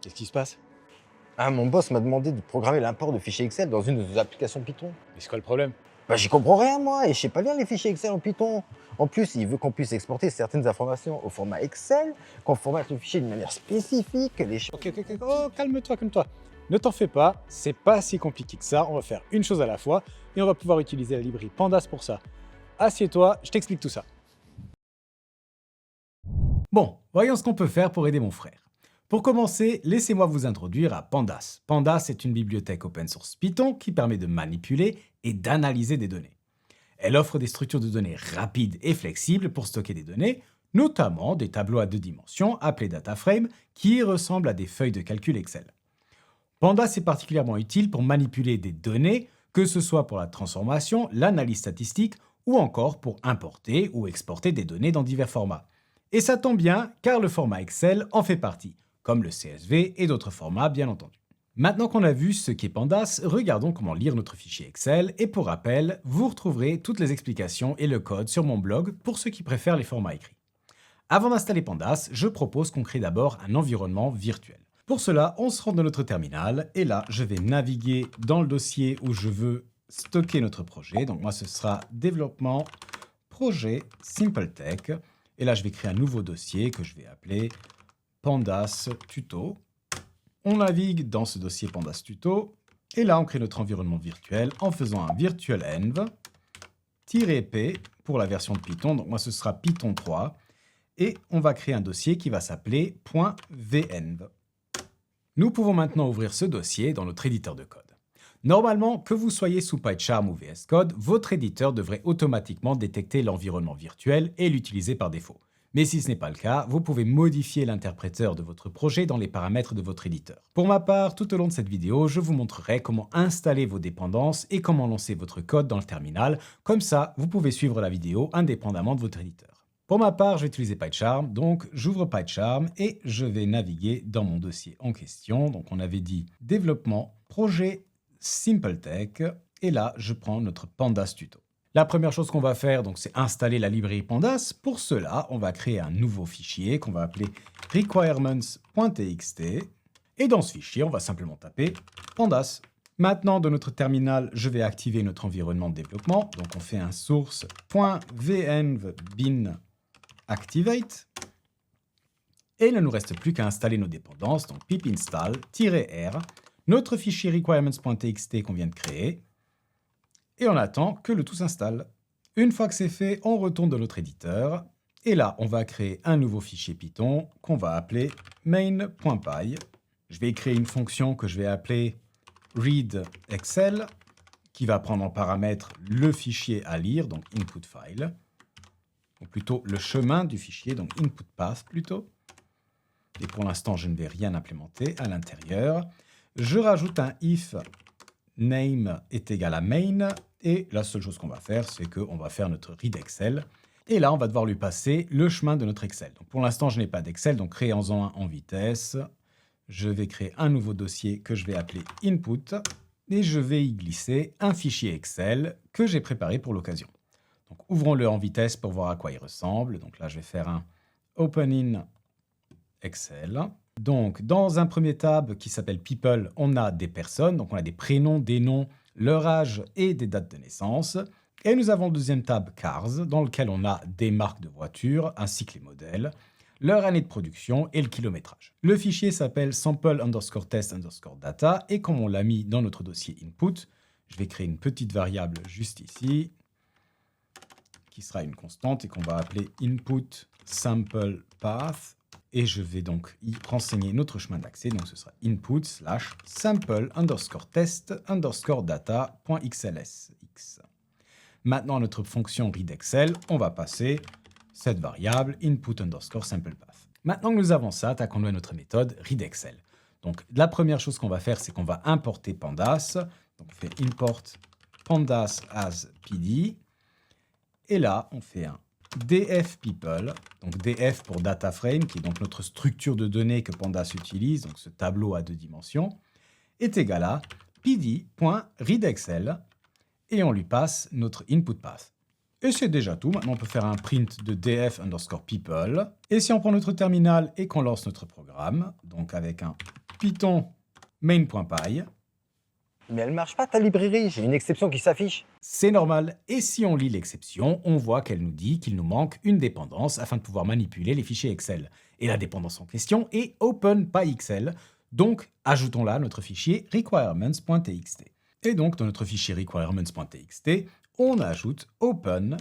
Qu'est-ce qui se passe? Ah, mon boss m'a demandé de programmer l'import de fichiers Excel dans une de nos applications Python. Mais c'est quoi le problème? Bah, j'y comprends rien, moi, et je sais pas lire les fichiers Excel en Python. En plus, il veut qu'on puisse exporter certaines informations au format Excel, qu'on formate le fichier d'une manière spécifique, les choses. Ok, oh, calme-toi, calme-toi. Ne t'en fais pas, c'est pas si compliqué que ça. On va faire une chose à la fois et on va pouvoir utiliser la librairie Pandas pour ça. Assieds-toi, je t'explique tout ça. Bon, voyons ce qu'on peut faire pour aider mon frère. Pour commencer, laissez-moi vous introduire à Pandas. Pandas est une bibliothèque open source Python qui permet de manipuler et d'analyser des données. Elle offre des structures de données rapides et flexibles pour stocker des données, notamment des tableaux à 2 dimensions appelés data frames qui ressemblent à des feuilles de calcul Excel. Pandas est particulièrement utile pour manipuler des données, que ce soit pour la transformation, l'analyse statistique ou encore pour importer ou exporter des données dans divers formats. Et ça tombe bien car le format Excel en fait partie, comme le CSV et d'autres formats bien entendu. Maintenant qu'on a vu ce qu'est Pandas, regardons comment lire notre fichier Excel et pour rappel, vous retrouverez toutes les explications et le code sur mon blog pour ceux qui préfèrent les formats écrits. Avant d'installer Pandas, je propose qu'on crée d'abord un environnement virtuel. Pour cela, on se rend dans notre terminal et là, je vais naviguer dans le dossier où je veux stocker notre projet. Donc moi, ce sera développement projet SimpleTech. Et là, je vais créer un nouveau dossier que je vais appeler Pandas Tuto. On navigue dans ce dossier Pandas Tuto. Et là, on crée notre environnement virtuel en faisant un virtual env -p pour la version de Python. Donc moi, ce sera Python 3. Et on va créer un dossier qui va s'appeler .venv. Nous pouvons maintenant ouvrir ce dossier dans notre éditeur de code. Normalement, que vous soyez sous PyCharm ou VS Code, votre éditeur devrait automatiquement détecter l'environnement virtuel et l'utiliser par défaut. Mais si ce n'est pas le cas, vous pouvez modifier l'interpréteur de votre projet dans les paramètres de votre éditeur. Pour ma part, tout au long de cette vidéo, je vous montrerai comment installer vos dépendances et comment lancer votre code dans le terminal. Comme ça, vous pouvez suivre la vidéo indépendamment de votre éditeur. Pour ma part, je vais utiliser PyCharm, donc j'ouvre PyCharm et je vais naviguer dans mon dossier en question. Donc on avait dit développement, projet SimpleTech, et là je prends notre Pandas tuto. La première chose qu'on va faire, donc, c'est installer la librairie Pandas. Pour cela, on va créer un nouveau fichier qu'on va appeler requirements.txt. Et dans ce fichier, on va simplement taper Pandas. Maintenant, dans notre terminal, je vais activer notre environnement de développement. Donc on fait un source.venv bin activate. Et il ne nous reste plus qu'à installer nos dépendances, donc pip install-r, notre fichier requirements.txt qu'on vient de créer, et on attend que le tout s'installe. Une fois que c'est fait, on retourne dans notre éditeur, et là, on va créer un nouveau fichier Python qu'on va appeler main.py. Je vais créer une fonction que je vais appeler readExcel, qui va prendre en paramètre le fichier à lire, donc input file, ou plutôt le chemin du fichier, donc input path plutôt. Et pour l'instant, je ne vais rien implémenter à l'intérieur. Je rajoute un if name est égal à main, et la seule chose qu'on va faire, c'est qu'on va faire notre readExcel. Et là, on va devoir lui passer le chemin de notre Excel. Donc pour l'instant, je n'ai pas d'Excel, donc créons-en un en vitesse. Je vais créer un nouveau dossier que je vais appeler input, et je vais y glisser un fichier Excel que j'ai préparé pour l'occasion. Donc, ouvrons-le en vitesse pour voir à quoi il ressemble. Donc là, je vais faire un Open in Excel. Donc, dans un premier tab qui s'appelle People, on a des personnes. Donc, on a des prénoms, des noms, leur âge et des dates de naissance. Et nous avons le deuxième tab Cars, dans lequel on a des marques de voitures ainsi que les modèles, leur année de production et le kilométrage. Le fichier s'appelle sample_test_data et comme on l'a mis dans notre dossier input, je vais créer une petite variable juste ici qui sera une constante et qu'on va appeler input sample path, et je vais donc y renseigner notre chemin d'accès, donc ce sera input / sample_test_data.xlsx. Maintenant, à notre fonction readExcel, on va passer cette variable input_samplePath. Maintenant que nous avons ça, attaquons-nous à notre méthode readExcel. Donc la première chose qu'on va faire, c'est qu'on va importer Pandas. Donc on fait import pandas as pd. Et là, on fait un df people, donc df pour data frame, qui est donc notre structure de données que Pandas utilise, donc ce tableau à 2 dimensions, est égal à pd.readExcel, et on lui passe notre input path. Et c'est déjà tout. Maintenant, on peut faire un print de df_people. Et si on prend notre terminal et qu'on lance notre programme, donc avec un Python main.py. Mais elle marche pas ta librairie, j'ai une exception qui s'affiche. C'est normal, et si on lit l'exception, on voit qu'elle nous dit qu'il nous manque une dépendance afin de pouvoir manipuler les fichiers Excel. Et la dépendance en question est open.pyxl, donc ajoutons-la à notre fichier requirements.txt. Et donc dans notre fichier requirements.txt, on ajoute open.pyxl,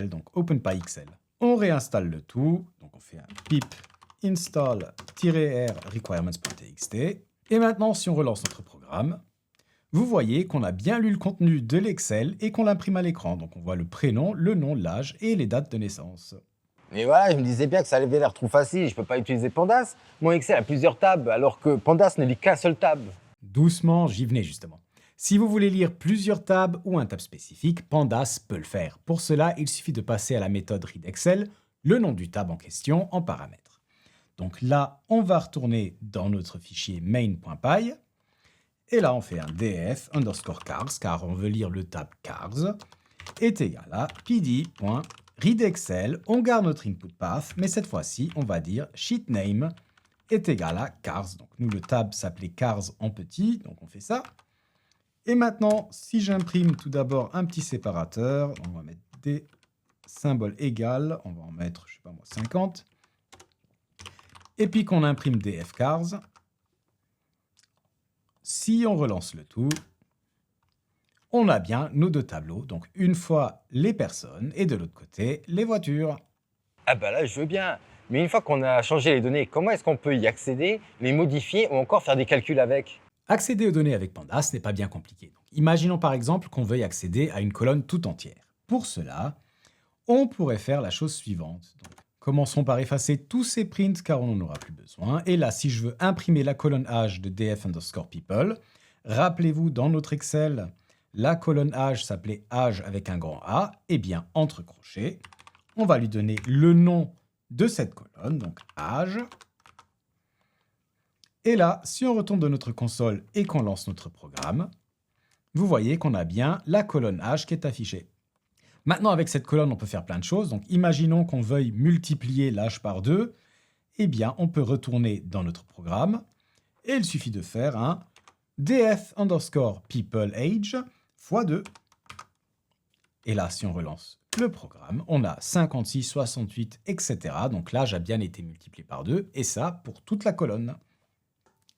donc open.pyxl. On réinstalle le tout, donc on fait un pip install-r requirements.txt. Et maintenant, si on relance notre programme, vous voyez qu'on a bien lu le contenu de l'Excel et qu'on l'imprime à l'écran. Donc on voit le prénom, le nom, l'âge et les dates de naissance. Mais voilà, je me disais bien que ça avait l'air trop facile, je peux pas utiliser Pandas. Mon Excel a plusieurs tabs, alors que Pandas ne lit qu'un seul tab. Doucement, j'y venais justement. Si vous voulez lire plusieurs tabs ou un tab spécifique, Pandas peut le faire. Pour cela, il suffit de passer à la méthode readExcel le nom du tab en question en paramètres. Donc là, on va retourner dans notre fichier main.py. Et là, on fait un df underscore cars, car on veut lire le tab cars, est égal à pd.readExcel. On garde notre input path, mais cette fois-ci, on va dire sheet name est égal à cars. Donc nous, le tab s'appelait cars en petit, donc on fait ça. Et maintenant, si j'imprime tout d'abord un petit séparateur, on va mettre des symboles égales, on va en mettre, je sais pas moi, 50. Et puis qu'on imprime des fcars, si on relance le tout, on a bien nos deux tableaux. Donc une fois les personnes et de l'autre côté les voitures. Ah bah là, je veux bien. Mais une fois qu'on a changé les données, comment est-ce qu'on peut y accéder, les modifier ou encore faire des calculs avec? Accéder aux données avec Pandas n'est pas bien compliqué. Donc, imaginons par exemple qu'on veuille accéder à une colonne tout entière. Pour cela, on pourrait faire la chose suivante. Donc, commençons par effacer tous ces prints car on n'en aura plus besoin. Et là, si je veux imprimer la colonne âge de df underscore people, rappelez-vous dans notre Excel, la colonne âge s'appelait âge avec un grand A. Et bien, entre crochets, on va lui donner le nom de cette colonne, donc âge. Et là, si on retourne de notre console et qu'on lance notre programme, vous voyez qu'on a bien la colonne âge qui est affichée. Maintenant, avec cette colonne, on peut faire plein de choses. Donc, imaginons qu'on veuille multiplier l'âge par 2. Eh bien, on peut retourner dans notre programme et il suffit de faire un df underscore people age fois 2. Et là, si on relance le programme, on a 56, 68, etc. Donc, l'âge a bien été multiplié par 2 et ça pour toute la colonne.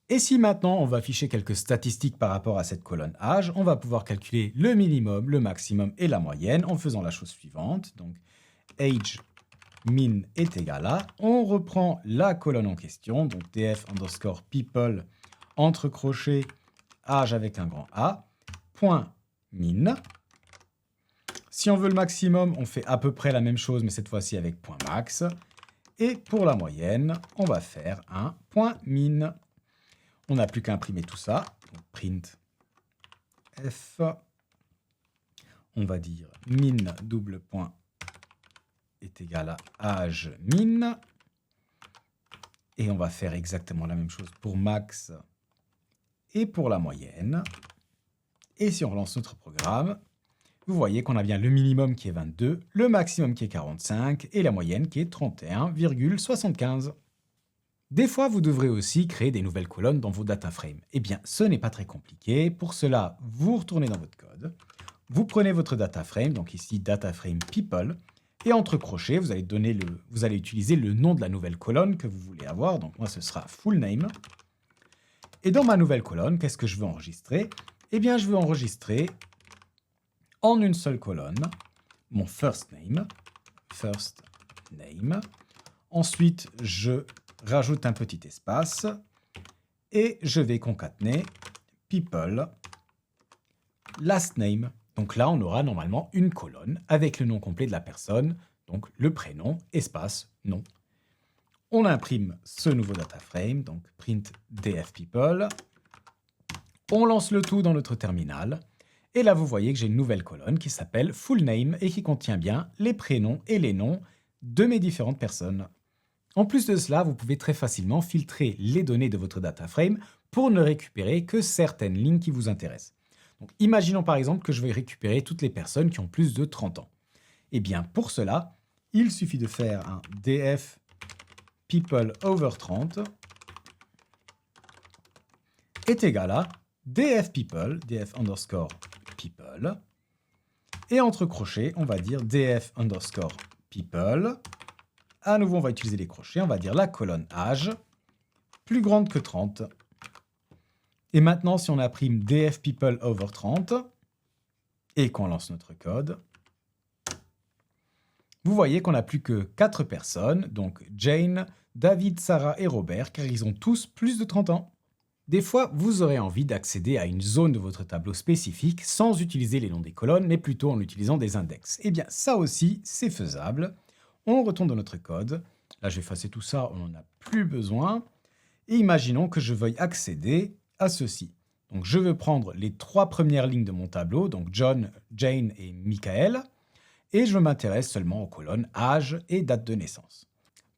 Et si maintenant on va afficher quelques statistiques par rapport à cette colonne âge, on va pouvoir calculer le minimum, le maximum et la moyenne en faisant la chose suivante. Donc age min est égal à, on reprend la colonne en question, donc df underscore people entre crochets âge avec un grand A, point min. Si on veut le maximum, on fait à peu près la même chose, mais cette fois-ci avec point max. Et pour la moyenne, on va faire un point min. On n'a plus qu'à imprimer tout ça. Donc print f, on va dire min double point est égal à âge min. Et on va faire exactement la même chose pour max et pour la moyenne. Et si on relance notre programme, vous voyez qu'on a bien le minimum qui est 22, le maximum qui est 45 et la moyenne qui est 31,75. Des fois, vous devrez aussi créer des nouvelles colonnes dans vos data frames. Eh bien, ce n'est pas très compliqué. Pour cela, vous retournez dans votre code. Vous prenez votre data frame, donc ici data frame people, et entre crochets, vous allez utiliser le nom de la nouvelle colonne que vous voulez avoir. Donc moi, ce sera full name. Et dans ma nouvelle colonne, qu'est-ce que je veux enregistrer? Eh bien, je veux enregistrer en une seule colonne mon first name. Ensuite, je rajoute un petit espace et je vais concaténer people last name. Donc là, on aura normalement une colonne avec le nom complet de la personne, donc le prénom, espace, nom. On imprime ce nouveau data frame, donc print df people. On lance le tout dans notre terminal. Et là, vous voyez que j'ai une nouvelle colonne qui s'appelle full name et qui contient bien les prénoms et les noms de mes différentes personnes. En plus de cela, vous pouvez très facilement filtrer les données de votre data frame pour ne récupérer que certaines lignes qui vous intéressent. Donc, imaginons par exemple que je vais récupérer toutes les personnes qui ont plus de 30 ans. Eh bien, pour cela, il suffit de faire un df people over 30 est égal à dfPeople, df underscore people, et entre crochets, on va dire df underscore people. À nouveau, on va utiliser les crochets, on va dire la colonne âge, plus grande que 30. Et maintenant, si on imprime dfPeople over 30, et qu'on lance notre code, vous voyez qu'on n'a plus que 4 personnes, donc Jane, David, Sarah et Robert, car ils ont tous plus de 30 ans. Des fois, vous aurez envie d'accéder à une zone de votre tableau spécifique sans utiliser les noms des colonnes, mais plutôt en utilisant des index. Eh bien, ça aussi, c'est faisable. On retourne dans notre code. Là, je vais effacer tout ça, on n'en a plus besoin. Et imaginons que je veuille accéder à ceci. Donc, je veux prendre les 3 premières lignes de mon tableau, donc John, Jane et Michael, et je m'intéresse seulement aux colonnes âge et date de naissance.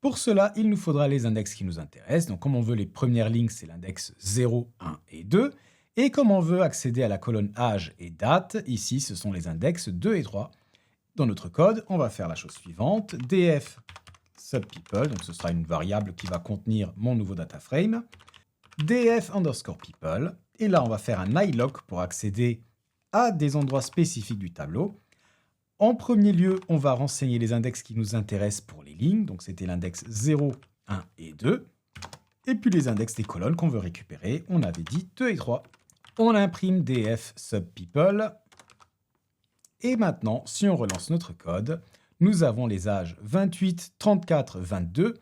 Pour cela, il nous faudra les index qui nous intéressent. Donc, comme on veut les premières lignes, c'est l'index 0, 1 et 2. Et comme on veut accéder à la colonne âge et date, ici, ce sont les index 2 et 3. Dans notre code, on va faire la chose suivante. df subPeople, donc ce sera une variable qui va contenir mon nouveau data frame. df underscore people. Et là, on va faire un iLock pour accéder à des endroits spécifiques du tableau. En premier lieu, on va renseigner les index qui nous intéressent pour les lignes. Donc, c'était l'index 0, 1 et 2. Et puis les index des colonnes qu'on veut récupérer, on avait dit 2 et 3. On imprime df subPeople. Et maintenant, si on relance notre code, nous avons les âges 28, 34, 22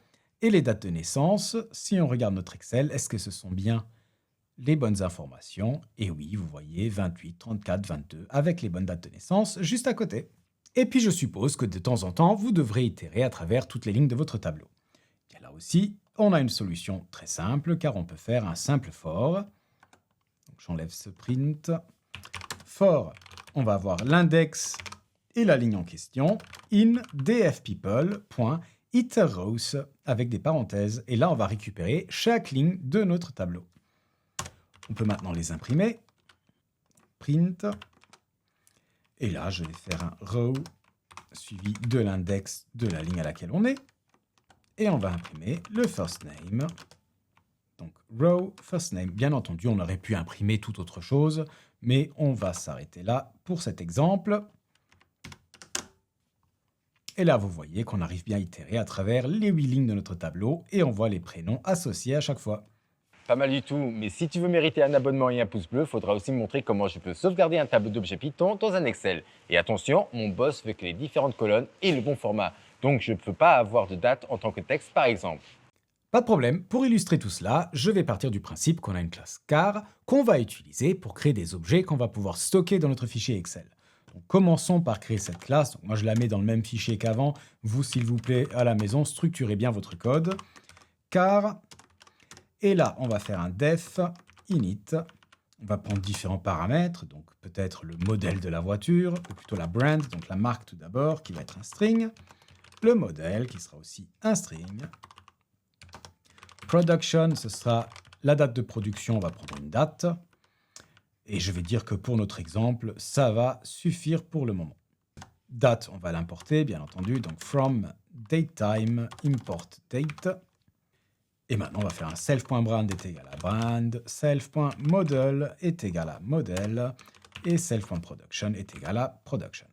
et les dates de naissance. Si on regarde notre Excel, est-ce que ce sont bien les bonnes informations? Et oui, vous voyez 28, 34, 22 avec les bonnes dates de naissance juste à côté. Et puis je suppose que de temps en temps, vous devrez itérer à travers toutes les lignes de votre tableau. Et là aussi, on a une solution très simple car on peut faire un simple for. J'enlève ce print. For, on va avoir l'index et la ligne en question in dfPeople.iterRows avec des parenthèses. Et là, on va récupérer chaque ligne de notre tableau. On peut maintenant les imprimer. Print. Et là, je vais faire un row suivi de l'index de la ligne à laquelle on est. Et on va imprimer le first name. Donc, row, first name. Bien entendu, on aurait pu imprimer toute autre chose, mais on va s'arrêter là pour cet exemple. Et là, vous voyez qu'on arrive bien à itérer à travers les 8 lignes de notre tableau et on voit les prénoms associés à chaque fois. Pas mal du tout, mais si tu veux mériter un abonnement et un pouce bleu, il faudra aussi me montrer comment je peux sauvegarder un tableau d'objets Python dans un Excel. Et attention, mon boss veut que les différentes colonnes aient le bon format, donc je ne peux pas avoir de date en tant que texte par exemple. Pas de problème, pour illustrer tout cela, je vais partir du principe qu'on a une classe car qu'on va utiliser pour créer des objets qu'on va pouvoir stocker dans notre fichier Excel. Donc, commençons par créer cette classe. Donc, moi, je la mets dans le même fichier qu'avant. Vous, s'il vous plaît, à la maison, structurez bien votre code. Car, et là, on va faire un def init. On va prendre différents paramètres, donc peut-être le modèle de la voiture, ou plutôt la brand, donc la marque tout d'abord, qui va être un string. Le modèle, qui sera aussi un string. Production, ce sera la date de production, on va prendre une date. Et je vais dire que pour notre exemple, ça va suffire pour le moment. Date, on va l'importer, bien entendu. Donc, from datetime, import date. Et maintenant, on va faire un self.brand est égal à brand, self.model est égal à model, et self.production est égal à production.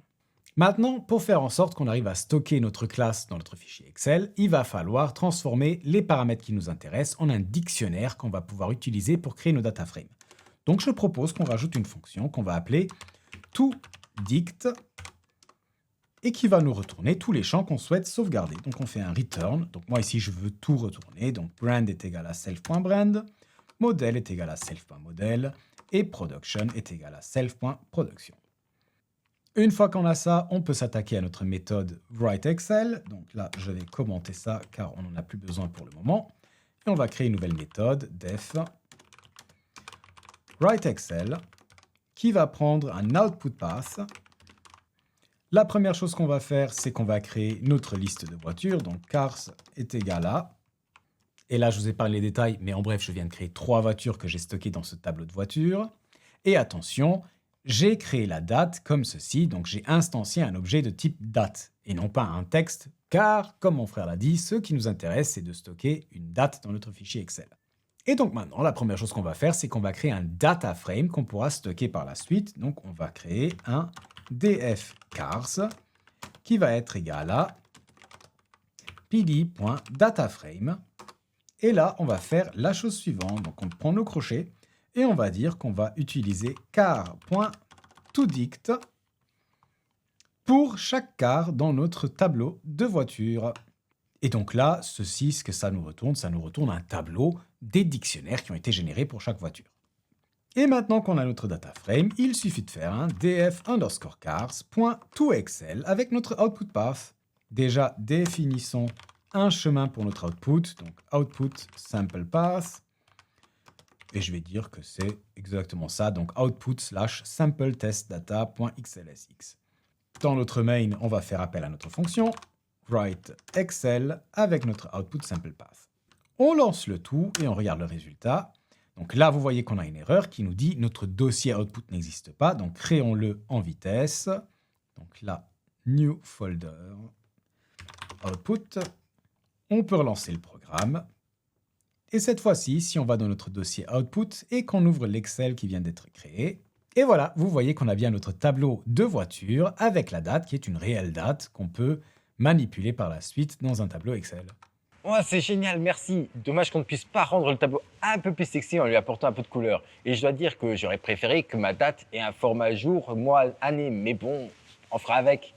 Maintenant, pour faire en sorte qu'on arrive à stocker notre classe dans notre fichier Excel, il va falloir transformer les paramètres qui nous intéressent en un dictionnaire qu'on va pouvoir utiliser pour créer nos data frames. Donc, je propose qu'on rajoute une fonction qu'on va appeler toDict et qui va nous retourner tous les champs qu'on souhaite sauvegarder. Donc, on fait un return. Donc, moi, ici, je veux tout retourner. Donc, brand est égal à self.brand, model est égal à self.model et production est égal à self.production. Une fois qu'on a ça, on peut s'attaquer à notre méthode writeExcel. Donc là, je vais commenter ça car on n'en a plus besoin pour le moment. Et on va créer une nouvelle méthode, def writeExcel, qui va prendre un output path. La première chose qu'on va faire, c'est qu'on va créer notre liste de voitures. Donc cars est égal à... Et là, je vous ai parlé des détails, mais en bref, je viens de créer 3 voitures que j'ai stockées dans ce tableau de voitures. Et attention, j'ai créé la date comme ceci, donc j'ai instancié un objet de type date et non pas un texte, car, comme mon frère l'a dit, ce qui nous intéresse, c'est de stocker une date dans notre fichier Excel. Et donc maintenant, la première chose qu'on va faire, c'est qu'on va créer un data frame qu'on pourra stocker par la suite. Donc on va créer un df-cars qui va être égal à pd.dataframe. Et là, on va faire la chose suivante. Donc on prend nos crochets et on va dire qu'on va utiliser car.toDict pour chaque car dans notre tableau de voiture. Et donc là, ceci, ce que ça nous retourne un tableau des dictionnaires qui ont été générés pour chaque voiture. Et maintenant qu'on a notre data frame, il suffit de faire un df_cars.toExcel avec notre output path. Déjà, définissons un chemin pour notre output, donc output sample path. Et je vais dire que c'est exactement ça, donc output/sampletestdata.xlsx. Dans notre main, on va faire appel à notre fonction write Excel avec notre output sample path. On lance le tout et on regarde le résultat. Donc là, vous voyez qu'on a une erreur qui nous dit notre dossier output n'existe pas, donc créons-le en vitesse. Donc là, new folder output. On peut relancer le programme. Et cette fois-ci, si on va dans notre dossier output et qu'on ouvre l'Excel qui vient d'être créé, et voilà, vous voyez qu'on a bien notre tableau de voiture avec la date qui est une réelle date qu'on peut manipuler par la suite dans un tableau Excel. Ouais, c'est génial, merci. Dommage qu'on ne puisse pas rendre le tableau un peu plus sexy en lui apportant un peu de couleur. Et je dois dire que j'aurais préféré que ma date ait un format jour, mois, année. Mais bon, on fera avec.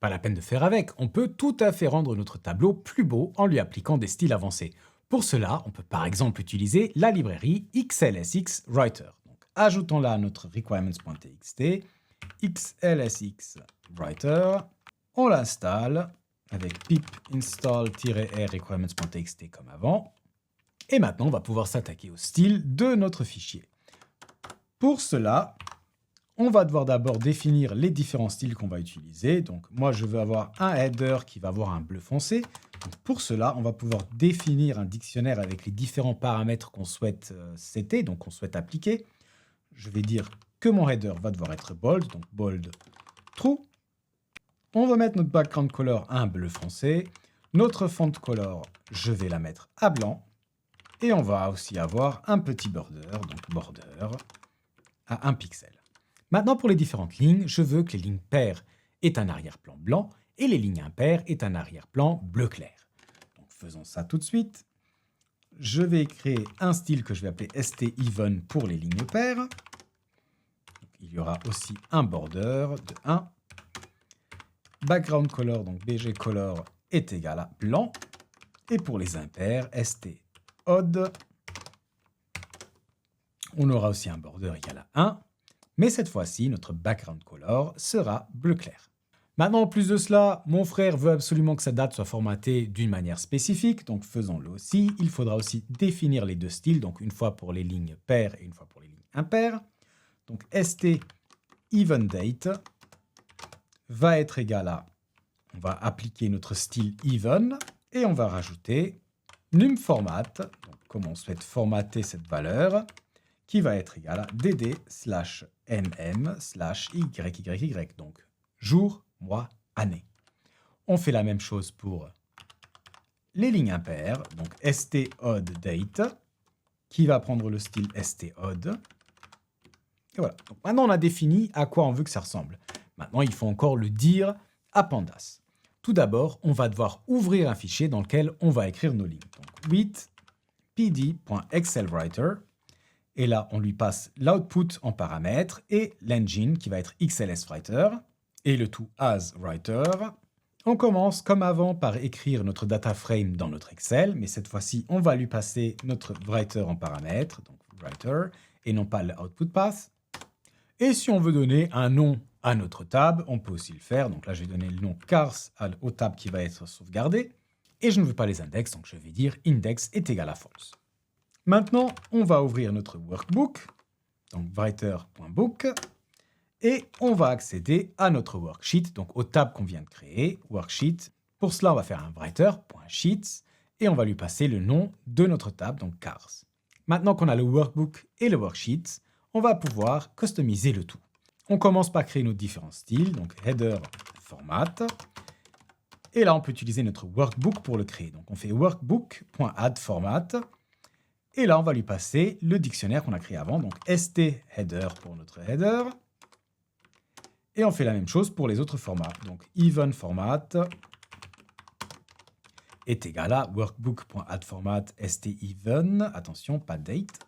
Pas la peine de faire avec, on peut tout à fait rendre notre tableau plus beau en lui appliquant des styles avancés. Pour cela, on peut par exemple utiliser la librairie XLSX Writer. Donc, ajoutons-la à notre requirements.txt, XLSX Writer, on l'installe avec pip install-r requirements.txt comme avant. Et maintenant, on va pouvoir s'attaquer au style de notre fichier. Pour cela, on va devoir d'abord définir les différents styles qu'on va utiliser. Donc moi, je veux avoir un header qui va avoir un bleu foncé. Donc, pour cela, on va pouvoir définir un dictionnaire avec les différents paramètres qu'on souhaite setter, donc qu'on souhaite appliquer. Je vais dire que mon header va devoir être bold, donc bold true. On va mettre notre background color à un bleu foncé. Notre font color, je vais la mettre à blanc. Et on va aussi avoir un petit border, donc border, à 1 pixel. Maintenant, pour les différentes lignes, je veux que les lignes paires aient un arrière-plan blanc et les lignes impaires aient un arrière-plan bleu clair. Donc, faisons ça tout de suite. Je vais créer un style que je vais appeler st_even pour les lignes paires. Donc, il y aura aussi un border de 1. Background color, donc bg color, est égal à blanc. Et pour les impairs, st_odd, on aura aussi un border égal à 1. Mais cette fois-ci, notre background color sera bleu clair. Maintenant, en plus de cela, mon frère veut absolument que sa date soit formatée d'une manière spécifique, donc faisons-le aussi. Il faudra aussi définir les deux styles, donc une fois pour les lignes paires et une fois pour les lignes impaires. Donc st_evendate va être égal à, on va appliquer notre style even, et on va rajouter numFormat, donc comme on souhaite formater cette valeur, qui va être égal à dd/mm/yyyy, donc jour, mois, année. On fait la même chose pour les lignes impaires, donc st_odd_date, qui va prendre le style st_odd. Et voilà. Donc maintenant, on a défini à quoi on veut que ça ressemble. Maintenant, il faut encore le dire à Pandas. Tout d'abord, on va devoir ouvrir un fichier dans lequel on va écrire nos lignes. Donc, with pd.excelwriter. Et là, on lui passe l'output en paramètre et l'engine qui va être XLSWriter et le tout as writer. On commence comme avant par écrire notre data frame dans notre Excel, mais cette fois-ci, on va lui passer notre writer en paramètre, donc writer, et non pas l'output path. Et si on veut donner un nom à notre tab, on peut aussi le faire. Donc là, je vais donner le nom cars au tab qui va être sauvegardé. Et je ne veux pas les index, donc je vais dire index est égal à false. Maintenant, on va ouvrir notre workbook, donc writer.book, et on va accéder à notre worksheet, donc au tab qu'on vient de créer, worksheet. Pour cela, on va faire un writer.sheets, et on va lui passer le nom de notre tab, donc cars. Maintenant qu'on a le workbook et le worksheet, on va pouvoir customiser le tout. On commence par créer nos différents styles, donc header, format. Et là, on peut utiliser notre workbook pour le créer. Donc, on fait workbook.addFormat. Et là, on va lui passer le dictionnaire qu'on a créé avant, donc ST_header pour notre header. Et on fait la même chose pour les autres formats. Donc even format est égal à workbook.addFormat st_even, attention, pas date.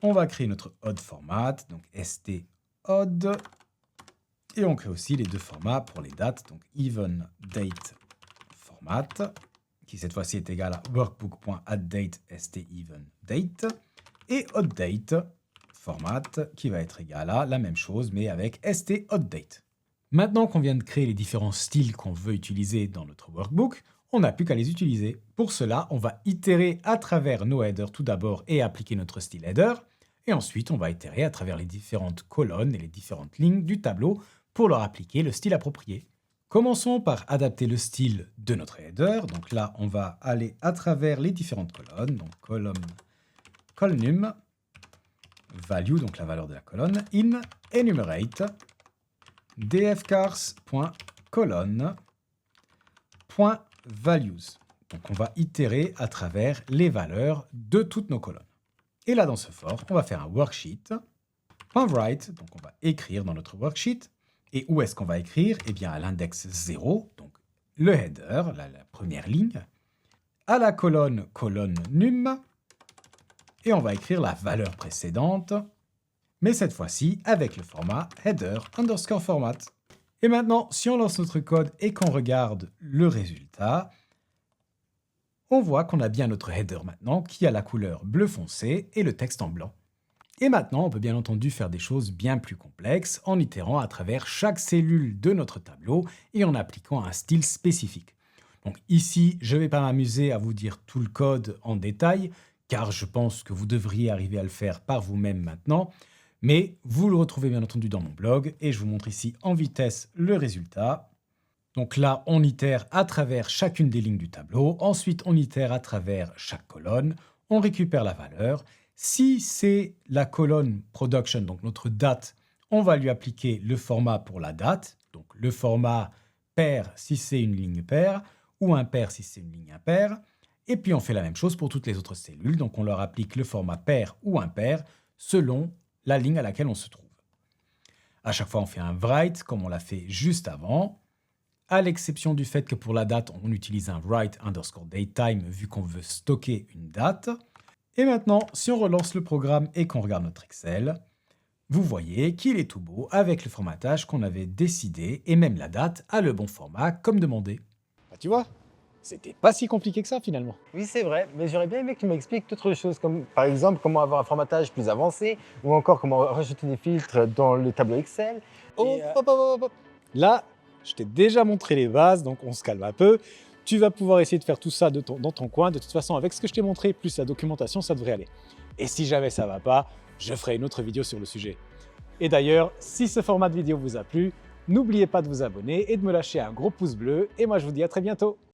On va créer notre odd format, donc st_odd. Et on crée aussi les deux formats pour les dates, donc even date format, qui cette fois-ci est égal à workbook.addDate st_even date, et oddDate format, qui va être égal à la même chose, mais avec st_oddDate. Maintenant qu'on vient de créer les différents styles qu'on veut utiliser dans notre workbook, on n'a plus qu'à les utiliser. Pour cela, on va itérer à travers nos headers tout d'abord et appliquer notre style header. Et ensuite, on va itérer à travers les différentes colonnes et les différentes lignes du tableau pour leur appliquer le style approprié. Commençons par adapter le style de notre header. Donc là, on va aller à travers les différentes colonnes. Donc column, value, donc la valeur de la colonne, in, enumerate, dfcars.colonne.values. Donc on va itérer à travers les valeurs de toutes nos colonnes. Et là, dans ce for, on va faire un worksheet. .write, donc on va écrire dans notre worksheet. Et où est-ce qu'on va écrire? Eh bien, à l'index 0, donc le header, la première ligne, à la colonne num, et on va écrire la valeur précédente, mais cette fois-ci avec le format header_format. Et maintenant, si on lance notre code et qu'on regarde le résultat, on voit qu'on a bien notre header maintenant qui a la couleur bleu foncé et le texte en blanc. Et maintenant, on peut bien entendu faire des choses bien plus complexes en itérant à travers chaque cellule de notre tableau et en appliquant un style spécifique. Donc ici, je ne vais pas m'amuser à vous dire tout le code en détail, car je pense que vous devriez arriver à le faire par vous-même maintenant, mais vous le retrouvez bien entendu dans mon blog et je vous montre ici en vitesse le résultat. Donc là, on itère à travers chacune des lignes du tableau, ensuite on itère à travers chaque colonne, on récupère la valeur. Si c'est la colonne production, donc notre date, on va lui appliquer le format pour la date, donc le format pair si c'est une ligne paire, ou impair si c'est une ligne impaire. Et puis on fait la même chose pour toutes les autres cellules, donc on leur applique le format pair ou impair selon la ligne à laquelle on se trouve. À chaque fois, on fait un write comme on l'a fait juste avant, à l'exception du fait que pour la date, on utilise un write_datetime vu qu'on veut stocker une date. Et maintenant, si on relance le programme et qu'on regarde notre Excel, vous voyez qu'il est tout beau avec le formatage qu'on avait décidé et même la date a le bon format comme demandé. Bah, tu vois, c'était pas si compliqué que ça finalement. Oui, c'est vrai, mais j'aurais bien aimé que tu m'expliques d'autres choses, comme par exemple comment avoir un formatage plus avancé, ou encore comment rajouter des filtres dans le tableau Excel. Là, je t'ai déjà montré les bases, donc on se calme un peu. Tu vas pouvoir essayer de faire tout ça dans ton coin. De toute façon, avec ce que je t'ai montré, plus la documentation, ça devrait aller. Et si jamais ça ne va pas, je ferai une autre vidéo sur le sujet. Et d'ailleurs, si ce format de vidéo vous a plu, n'oubliez pas de vous abonner et de me lâcher un gros pouce bleu. Et moi, je vous dis à très bientôt.